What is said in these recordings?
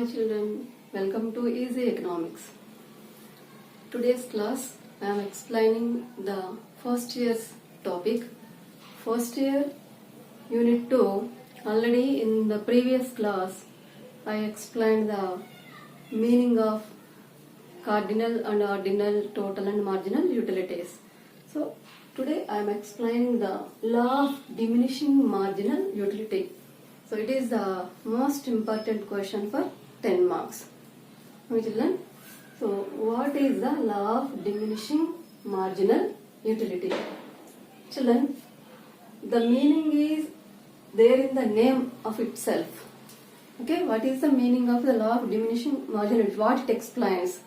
Hi children, welcome to Easy Economics. Today's class I am explaining the first year's topic. First year unit 2. Already in the previous class I explained the meaning of cardinal and ordinal, total and marginal utilities. So today I am explaining the law of diminishing marginal utility. So it is the most important question for 10 marks. Okay, children. So what is the law of diminishing marginal utility? Children, the meaning is there in the name of itself. Okay, what is the meaning of the law of diminishing marginal utility? What it explains?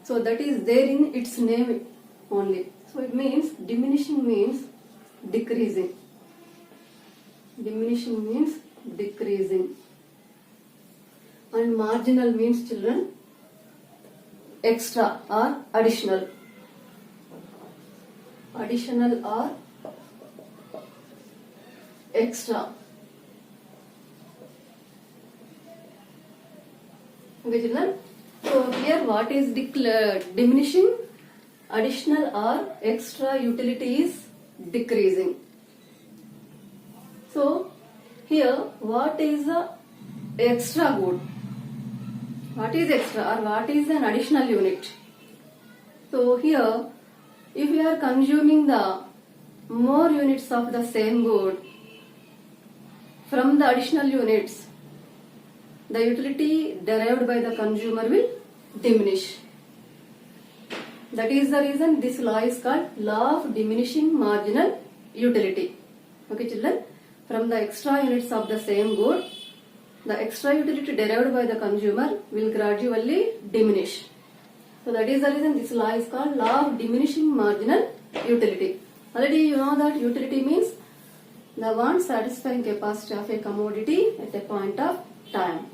So that is there in its name only. So it means diminishing means decreasing. Diminishing means decreasing. And marginal means children extra or additional. Additional or extra. Okay children. So here what is declared? Diminishing, additional or extra utility is decreasing. So here what is the extra good? What is extra or what is an additional unit? So here if we are consuming the more units of the same good from the additional units, the utility derived by the consumer will diminish. That is the reason this law is called law of diminishing marginal utility. Okay children, from the extra units of the same good, the extra utility derived by the consumer will gradually diminish. So that is the reason this law is called law of diminishing marginal utility. Already you know that utility means the want satisfying capacity of a commodity at a point of time.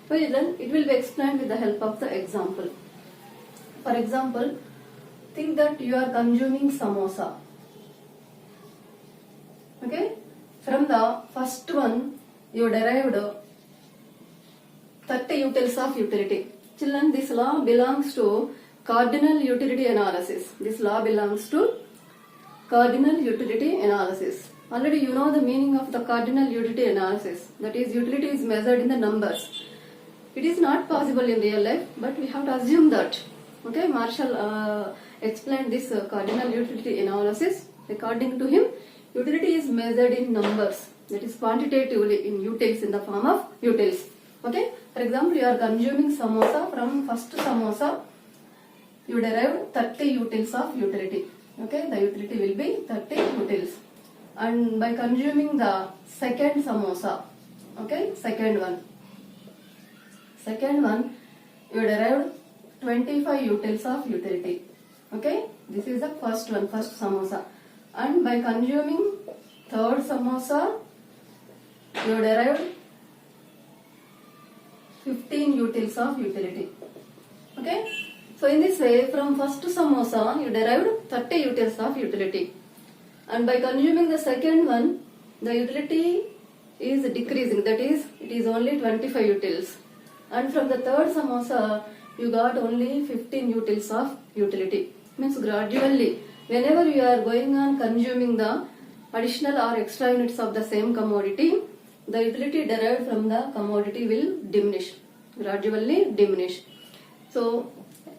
So then it will be explained with the help of the example. For example, think that you are consuming samosa. Okay? From the first one you derived 30 utils of utility. Children, this law belongs to cardinal utility analysis. This law belongs to cardinal utility analysis. Already you know the meaning of the cardinal utility analysis. That is, utility is measured in the numbers. It is not possible in real life, but we have to assume that. Okay, Marshall explained this cardinal utility analysis. According to him, utility is measured in numbers. That is quantitatively in utils, in the form of utils. Okay, for example, you are consuming samosa. From first samosa, you derived 30 utils of utility. Okay, the utility will be 30 utils. And by consuming the second samosa, okay, second one, you derived 25 utils of utility. Okay, this is the first one, first samosa. And by consuming third samosa, you derived 15 utils of utility. Okay, so in this way, from first samosa you derived 30 utils of utility, and by consuming the second one, the utility is decreasing. That is, it is only 25 utils, and from the third samosa you got only 15 utils of utility. Means gradually, whenever you are going on consuming the additional or extra units of the same commodity, the utility derived from the commodity will diminish, gradually diminish. So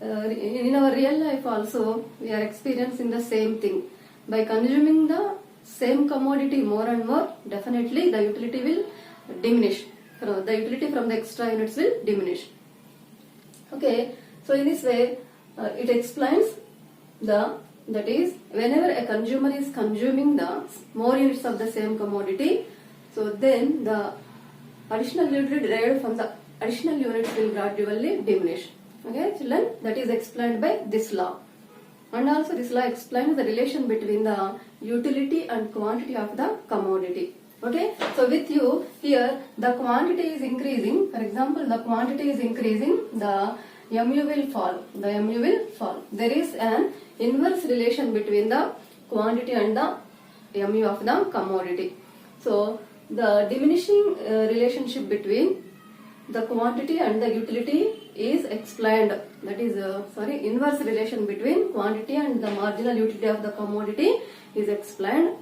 in our real life also we are experiencing the same thing. By consuming the same commodity more and more, definitely the utility will diminish. The utility from the extra units will diminish. Okay, so in this way it explains that is, whenever a consumer is consuming the more units of the same commodity, so then the additional utility derived from the additional units will gradually diminish. Okay, children, that is explained by this law. And also this law explains the relation between the utility and quantity of the commodity. Okay, so with you here the quantity is increasing. For example, the quantity is increasing, the MU will fall. The MU will fall. There is an inverse relation between the quantity and the MU of the commodity. So the diminishing relationship between the quantity and the utility is explained. That is, inverse relation between quantity and the marginal utility of the commodity is explained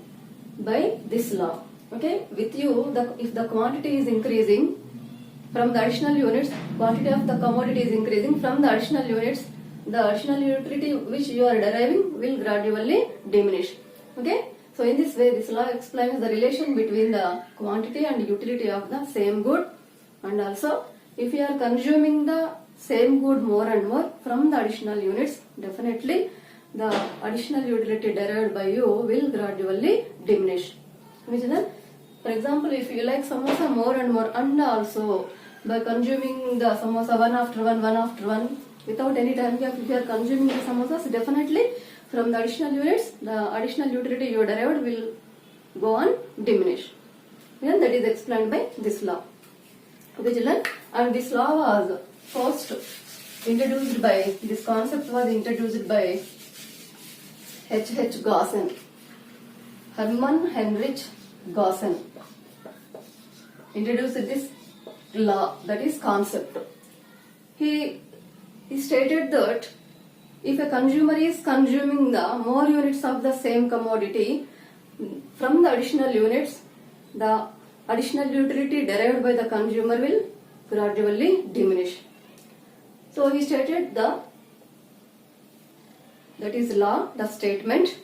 by this law. Okay, with you, if the quantity is increasing from the additional units, quantity of the commodity is increasing from the additional units, the additional utility which you are deriving will gradually diminish. Okay, so in this way, this law explains the relation between the quantity and utility of the same good, and also if you are consuming the same good more and more from the additional units, definitely the additional utility derived by you will gradually diminish. For example, if you like samosa more and more, and also by consuming the samosa one after one, without any time gap, if you are consuming the samosas, definitely from the additional units, the additional utility you derived will go on diminish. And that is explained by this law. Okay, children, and this law was first introduced by, this concept was introduced by H. Gaussen, Hermann Heinrich Gaussen introduced this law, that is concept. He stated that if a consumer is consuming the more units of the same commodity from the additional units, the additional utility derived by the consumer will gradually diminish. So he stated that is law, the statement,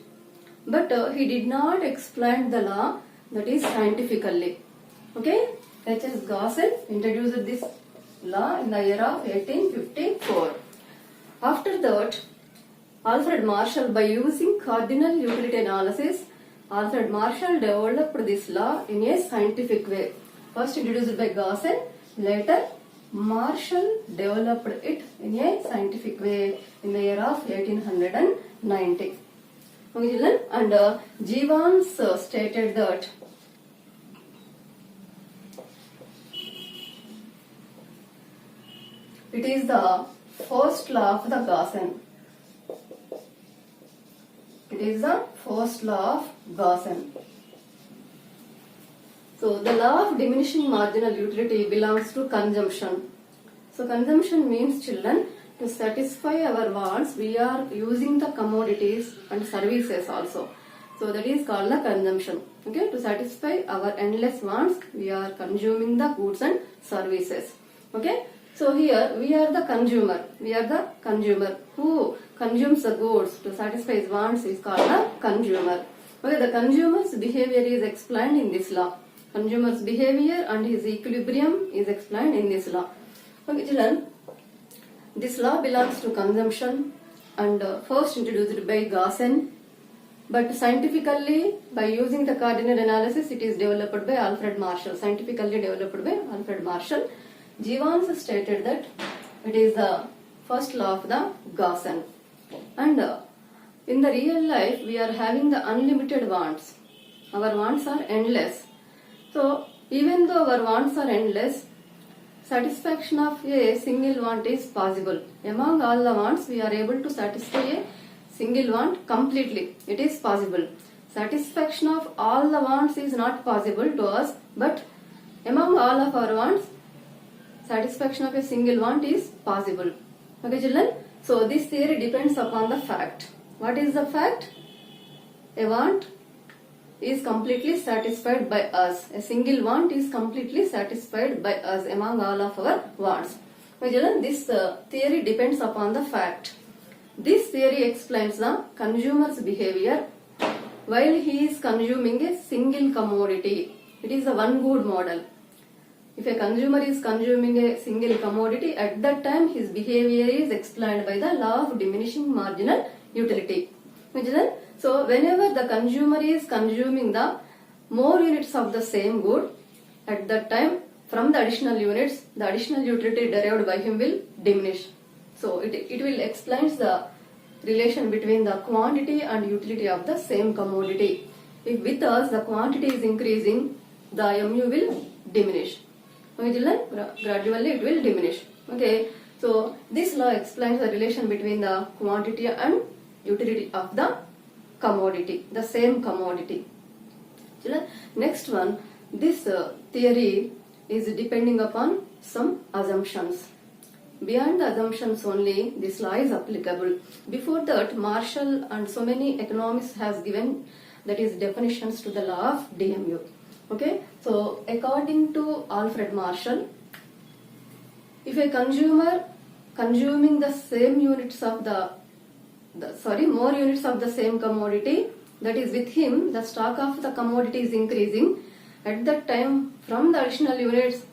but he did not explain the law, that is scientifically. Okay, H. Gaussen introduced this law in the year of 1854. After that, Alfred Marshall, by using cardinal utility analysis, Alfred Marshall developed this law in a scientific way. First introduced by Gaussen, later Marshall developed it in a scientific way in the year of 1890. Okay, and Jevons stated that it is the first law of the Gaussen. It is the first law of Gaussen. So the law of diminishing marginal utility belongs to consumption. So consumption means, children, to satisfy our wants, we are using the commodities and services also. So that is called the consumption. Okay, to satisfy our endless wants, we are consuming the goods and services. Okay, so here we are the consumer. We are the consumer who consumes the goods to satisfy his wants is called the consumer. Okay, the consumer's behavior is explained in this law. Consumer's behavior and his equilibrium is explained in this law. Okay, children, this law belongs to consumption and first introduced by Gaussen, but scientifically by using the cardinal analysis it is developed by Alfred Marshall. Scientifically developed by Alfred Marshall. Jevons stated that it is the first law of the Gaussen. And in the real life we are having the unlimited wants. Our wants are endless. So even though our wants are endless, satisfaction of a single want is possible. Among all the wants, we are able to satisfy a single want completely. It is possible. Satisfaction of all the wants is not possible to us, but among all of our wants, satisfaction of a single want is possible. Okay, children? So this theory depends upon the fact. What is the fact? A want is completely satisfied by us. A single want is completely satisfied by us among all of our wants. This theory depends upon the fact. This theory explains the consumer's behavior while he is consuming a single commodity. It is a one good model. If a consumer is consuming a single commodity, at that time his behavior is explained by the law of diminishing marginal utility. So whenever the consumer is consuming the more units of the same good, at that time from the additional units, the additional utility derived by him will diminish. So it will explain the relation between the quantity and utility of the same commodity. If with us the quantity is increasing, the MU will diminish. Okay, children? Gradually it will diminish. Okay, so this law explains the relation between the quantity and utility of the commodity, the same commodity. Children, next one, this theory is depending upon some assumptions. Beyond the assumptions only, this law is applicable. Before that, Marshall and so many economists has given that is definitions to the law of DMU. Okay, so according to Alfred Marshall, if a consumer consuming the same units of more units of the same commodity, that is with him the stock of the commodity is increasing, at that time from the additional units,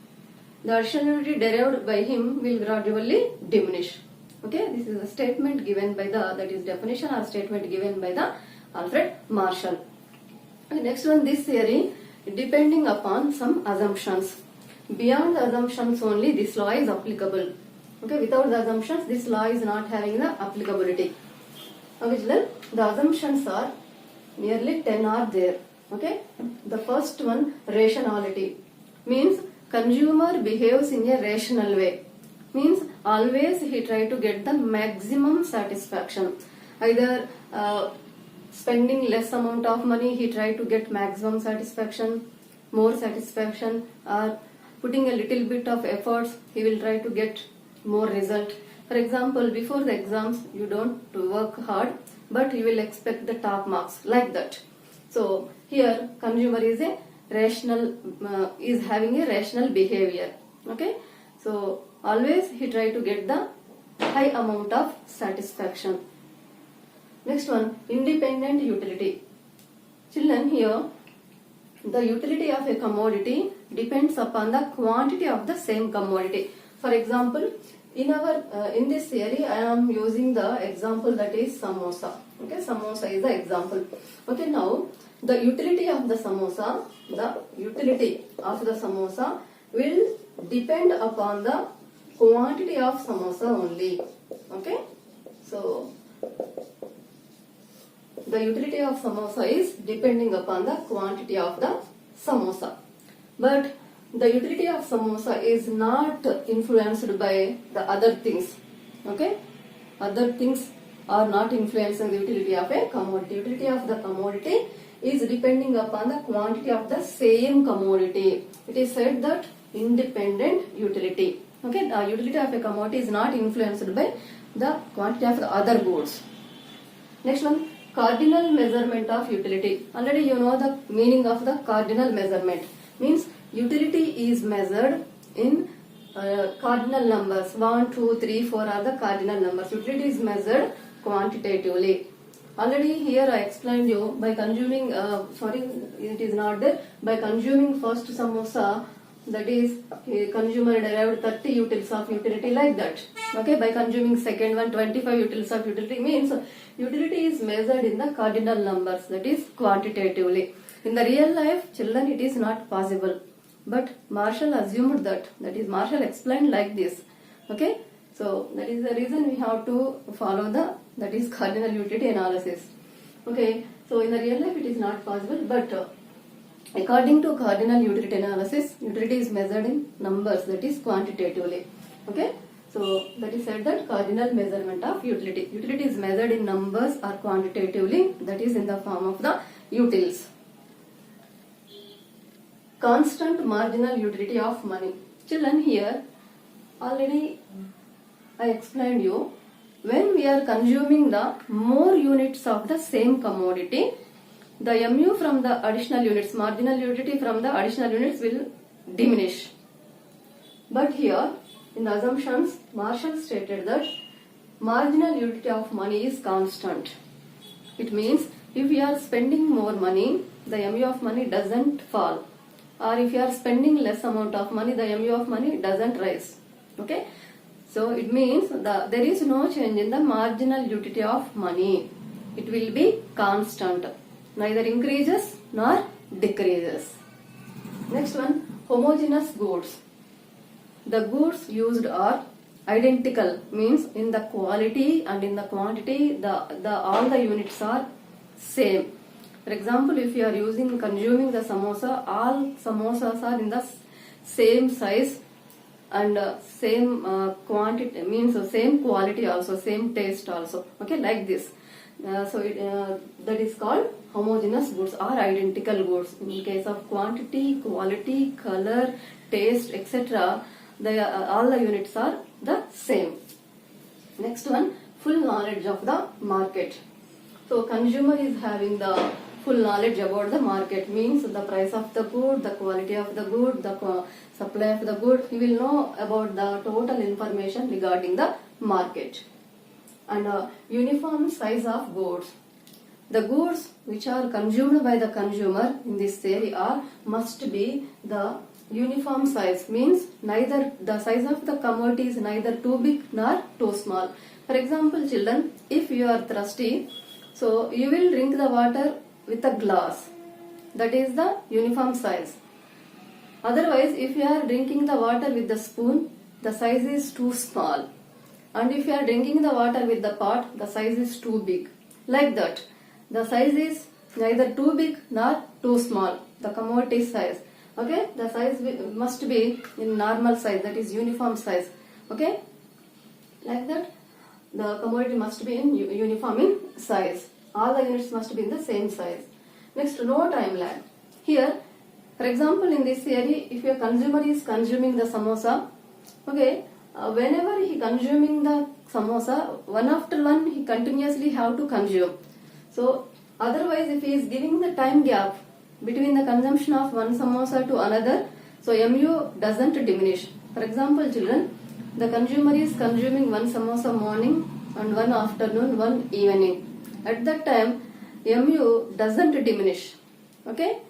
the additional unit derived by him will gradually diminish. Okay, this is a statement given by that is definition or statement given by the Alfred Marshall. Okay, next one, this theory depending upon some assumptions. Beyond the assumptions only, this law is applicable. Okay, without the assumptions, this law is not having the applicability. Okay, children, the assumptions are nearly 10 are there. Okay, the first one, rationality, means consumer behaves in a rational way, means always he try to get the maximum satisfaction. Either spending less amount of money, he try to get maximum satisfaction, more satisfaction, or putting a little bit of efforts, he will try to get more result. For example, before the exams, you don't work hard, but you will expect the top marks, like that. So here consumer is a rational, is having a rational behavior. Okay, so always he try to get the high amount of satisfaction. Next one, independent utility. Children, here the utility of a commodity depends upon the quantity of the same commodity. For example, in this theory, I am using the example that is samosa. Okay, samosa is the example. Okay, now the utility of the samosa will depend upon the quantity of samosa only. Okay, so the utility of samosa is depending upon the quantity of the samosa. But the utility of samosa is not influenced by the other things. Okay, other things are not influencing the utility of a commodity. Utility of the commodity is depending upon the quantity of the same commodity. It is said that independent utility. Okay, the utility of a commodity is not influenced by the quantity of the other goods. Next one, cardinal measurement of utility. Already you know the meaning of the cardinal measurement. Means utility is measured in cardinal numbers. 1, 2, 3, 4 are the cardinal numbers. Utility is measured quantitatively. Already here I explained you by consuming, it is not there, by consuming first samosa, that is consumer derived 30 utils of utility, like that. Okay, by consuming second one, 25 utils of utility, means utility is measured in the cardinal numbers, that is quantitatively. In the real life, children, it is not possible. But Marshall assumed that is Marshall explained like this. Okay, so that is the reason we have to follow that is cardinal utility analysis. Okay, so in the real life it is not possible, but according to cardinal utility analysis, utility is measured in numbers, that is quantitatively. Okay, so that is said that cardinal measurement of utility. Utility is measured in numbers or quantitatively, that is in the form of the utils. Constant marginal utility of money. Children, here already I explained you, when we are consuming the more units of the same commodity, the MU from the additional units, marginal utility from the additional units will diminish. But here in the assumptions, Marshall stated that marginal utility of money is constant. It means if we are spending more money, the MU of money doesn't fall. Or if you are spending less amount of money, the MU of money doesn't rise. Okay, so it means there is no change in the marginal utility of money. It will be constant, neither increases nor decreases. Next one, homogeneous goods. The goods used are identical, means in the quality and in the quantity, all the units are same. For example, if you are consuming the samosa, all samosas are in the same size and same quantity, means same quality also, same taste also. Okay, like this. that is called homogeneous goods or identical goods. In case of quantity, quality, color, taste, etc., all the units are the same. Next one, full knowledge of the market. So consumer is having the full knowledge about the market, means the price of the good, the quality of the good, the supply of the good. He will know about the total information regarding the market. And uniform size of goods. The goods which are consumed by the consumer in this theory must be the uniform size, means neither the size of the commodity is neither too big nor too small. For example, children, if you are thirsty, so you will drink the water with a glass. That is the uniform size. Otherwise, if you are drinking the water with the spoon, the size is too small. And if you are drinking the water with the pot, the size is too big. Like that, the size is neither too big nor too small, the commodity size. Okay, the size must be in normal size, that is uniform size. Okay, like that, the commodity must be in uniform in size. All the units must be in the same size. Next, no time lag. Here, for example, in this theory, if your consumer is consuming the samosa, okay, whenever he consuming the samosa, one after one he continuously have to consume. So otherwise, if he is giving the time gap between the consumption of one samosa to another, so MU doesn't diminish. For example, children, the consumer is consuming one samosa morning and one afternoon, one evening. At that time, MU doesn't diminish. Okay?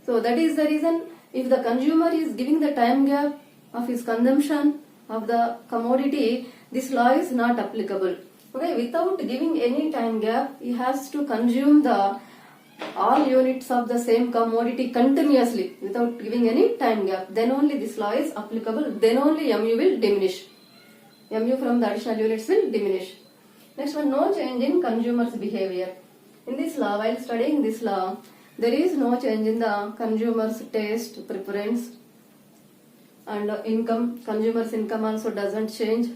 So that is the reason, if the consumer is giving the time gap of his consumption of the commodity, this law is not applicable. Okay, without giving any time gap, he has to consume the all units of the same commodity continuously without giving any time gap. Then only this law is applicable. Then only MU will diminish. MU from the additional units will diminish. Next one, no change in consumer's behavior. In this law, while studying this law, there is no change in the consumer's taste, preference, and income. Consumer's income also doesn't change.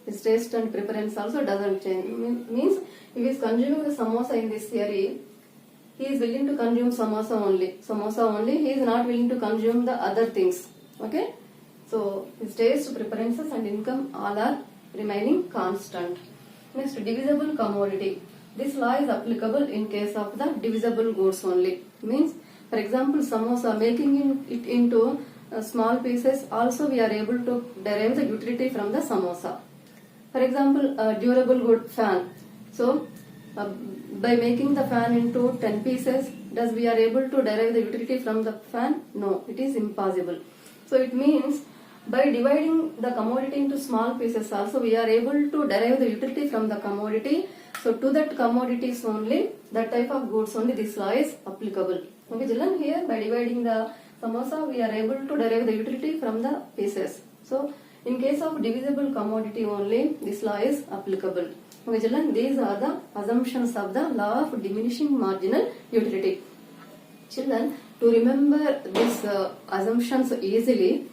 His taste and preference also doesn't change. Means if he is consuming the samosa in this theory, he is willing to consume samosa only. Samosa only. He is not willing to consume the other things. Okay. So his taste, preferences, and income all are remaining constant. Next, divisible commodity. This law is applicable in case of the divisible goods only. Means, for example, samosa, making it into small pieces, also we are able to derive the utility from the samosa. For example, a durable good fan. So, by making the fan into 10 pieces, does we are able to derive the utility from the fan? No, it is impossible. So, it means by dividing the commodity into small pieces also we are able to derive the utility from the commodity. So, to that commodities only, that type of goods only this law is applicable. Okay, children, here by dividing the samosa we are able to derive the utility from the pieces. So, in case of divisible commodity only, this law is applicable. Okay, children, these are the assumptions of the law of diminishing marginal utility. Children, to remember these assumptions easily,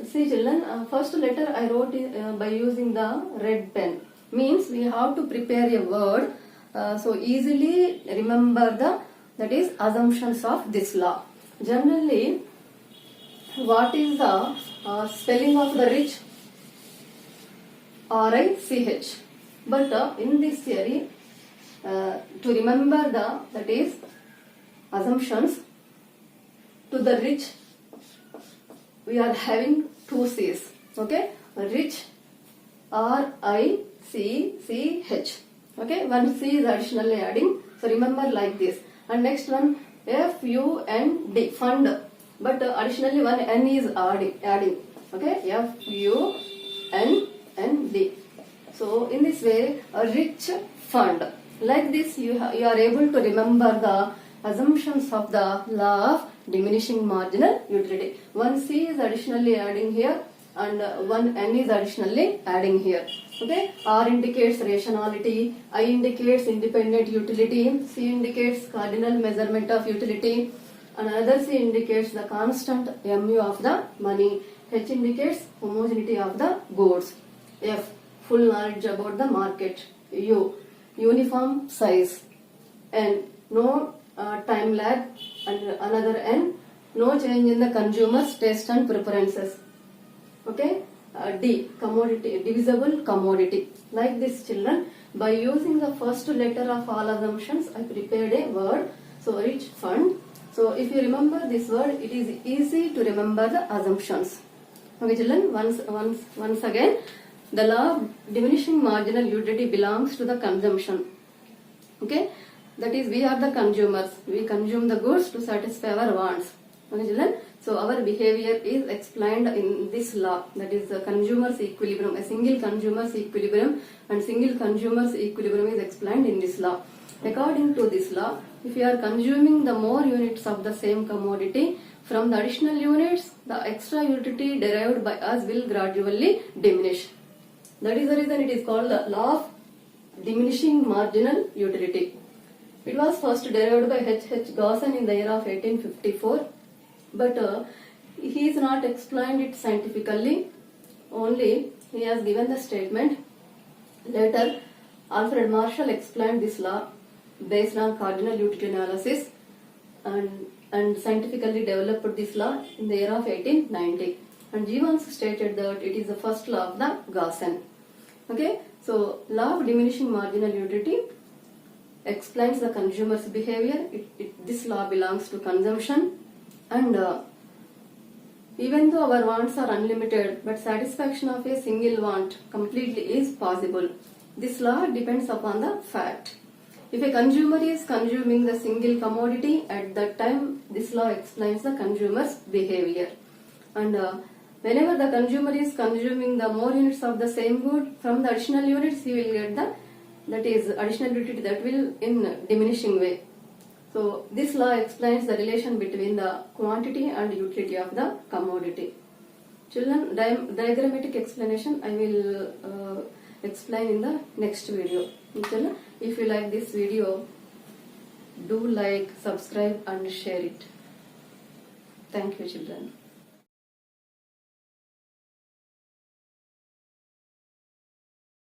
see children, first letter I wrote by using the red pen. Means we have to prepare a word, so easily remember that is assumptions of this law. Generally, what is the spelling of the rich? R-I-C-H. But in this theory, to remember that is assumptions, to the rich we are having two C's. Okay, rich, R-I-C-C-H. Okay, one C is additionally adding. So remember like this. And next one, F-U-N-D, fund. But additionally one N is adding. Okay, F-U-N-N-D. So in this way, a rich fund. Like this, you are able to remember the assumptions of the law of diminishing marginal utility. One C is additionally adding here and one N is additionally adding here. Okay, R indicates rationality, I indicates independent utility, C indicates cardinal measurement of utility, and another C indicates the constant MU of the money, H indicates homogeneity of the goods, F full knowledge about the market, U uniform size, and no time lag, and another N, no change in the consumer's taste and preferences. Okay. D, commodity, divisible commodity. Like this, children, by using the first letter of all assumptions, I prepared a word. So rich fund. So if you remember this word, it is easy to remember the assumptions. Okay, children, once again, the law of diminishing marginal utility belongs to the consumption. Okay, that is, we are the consumers. We consume the goods to satisfy our wants. Okay, children. So our behavior is explained in this law, that is the consumer's equilibrium. A single consumer's equilibrium and single consumer's equilibrium is explained in this law. According to this law, if you are consuming the more units of the same commodity, from the additional units, the extra utility derived by us will gradually diminish. That is the reason it is called the law of diminishing marginal utility. It was first derived by H. Gaussen in the year of 1854. But he is not explained it scientifically, only he has given the statement. Later, Alfred Marshall explained this law based on cardinal utility analysis and scientifically developed this law in the year of 1890. And Gibbons stated that it is the first law of the Gaussian. Okay, so law of diminishing marginal utility explains the consumer's behavior. This law belongs to consumption. And even though our wants are unlimited, but satisfaction of a single want completely is possible. This law depends upon the fact. If a consumer is consuming the single commodity, at that time this law explains the consumer's behavior. And whenever the consumer is consuming the more units of the same good, from the additional units he will get that is additional utility that will in diminishing way. So this law explains the relation between the quantity and utility of the commodity. Children, diagrammatic explanation I will explain in the next video. Children, if you like this video, do like, subscribe and share it. Thank you, children.